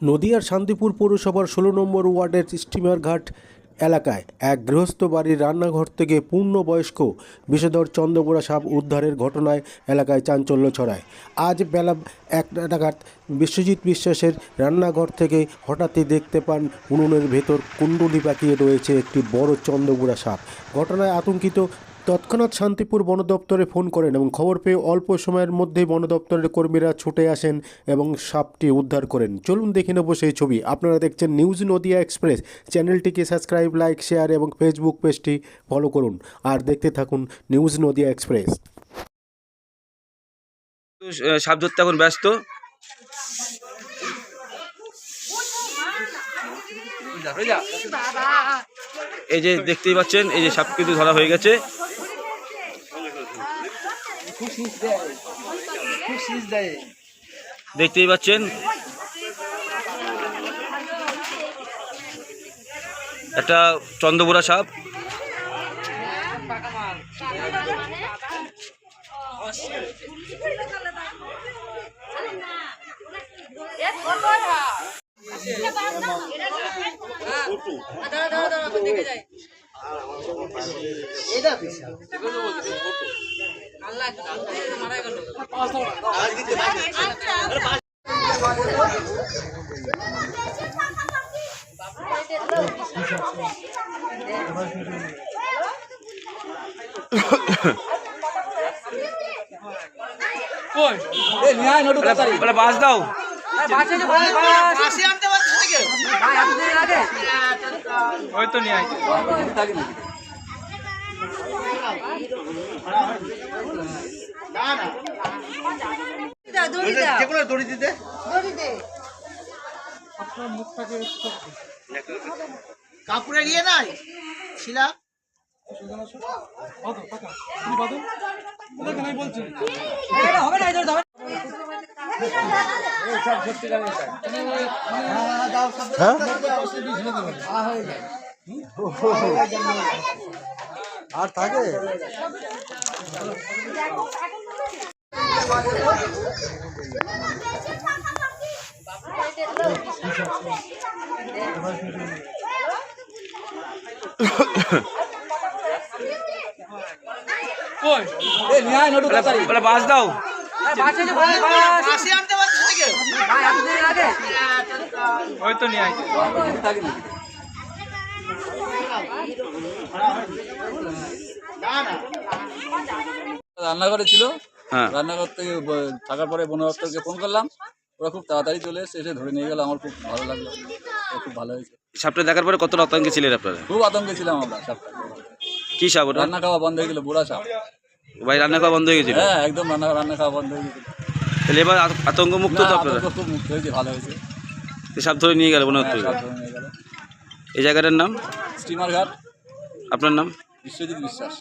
নদিয়ার শান্তিপুর পৌরসভার 16 নম্বর ওয়ার্ডের স্টিমারঘাট এলাকায় এক গৃহস্থ বাড়ির রান্নাঘর থেকে পূর্ণবয়স্ক বিষধর চন্দ্রবোড়া সাপ উদ্ধারের ঘটনায় এলাকায় চাঞ্চল্য ছড়ায়। আজ বেলা 1টা নাগাদ বিশ্বজিৎ বিশ্বাসের রান্নাঘর থেকে হঠাৎই দেখতে পান উনুনের ভেতর কুণ্ডলি পাকিয়ে রয়েছে একটি বড় চন্দ্রবোড়া সাপ। ঘটনায় আতঙ্কিত তৎক্ষণাৎ শান্তিপুর বন দপ্তরে ফোন করেন এবং খবর পেয়ে অল্প সময়ের মধ্যেই বন দপ্তরের কর্মীরা ছুটে আসেন এবং সাপটি উদ্ধার করেন। চলুন দেখে নেব সেই ছবি। আপনারা দেখছেন নিউজ নদিয়া এক্সপ্রেস। চ্যানেলটিকে সাবস্ক্রাইব, লাইক, শেয়ার এবং ফেসবুক পেজটি ফলো করুন আর দেখতে থাকুন নিউজ নদিয়া এক্সপ্রেস। সাপ ধরতে এখন ব্যস্ত। এই যে দেখতেই পাচ্ছেন, এই যে সাপ কিন্তু ধরা হয়ে গেছে। দেখতেই পাচ্ছেন একটা চন্দ্রবোড়া সাপ। বাস দাও, হয়তো নিয়ে কাপড়ে নিয়ে নাই শিলা আর থাকে বাস দাও, হয়তো নিয়ে রান্নাঘরে ছিল। রান্নাঘর থেকে থাকার পরে বন দপ্তরকে ফোন করলাম, ওরা খুব তাড়াতাড়ি চলে এসে ধরে নিয়ে গেল। আমার খুব ভালো লাগলো, খুব ভালো হয়েছে। সাপটা দেখার পরে কত আতঙ্কে ছিলেন আপনারা? খুব আতঙ্কে ছিলাম আমরা। সাপটা কি সাপ? রান্না খাওয়া বন্ধ হয়ে গেল, বুড়া সাপ। ভাই রান্না খাওয়া বন্ধ হয়ে গেছিল? হ্যাঁ, একদম রান্না খাওয়া বন্ধ হয়ে গেছিল। তাহলে এবার আতঙ্ক মুক্ত তো আপনারা? খুব মুক্ত হয়েছে, ভালো হয়েছে। সাপ ধরে নিয়ে গেল বন দপ্তর। নিয়ে গেল। এই জায়গাটার নাম স্টিমারঘাট। আপনার নাম? বিশ্বজিৎ বিশ্বাস।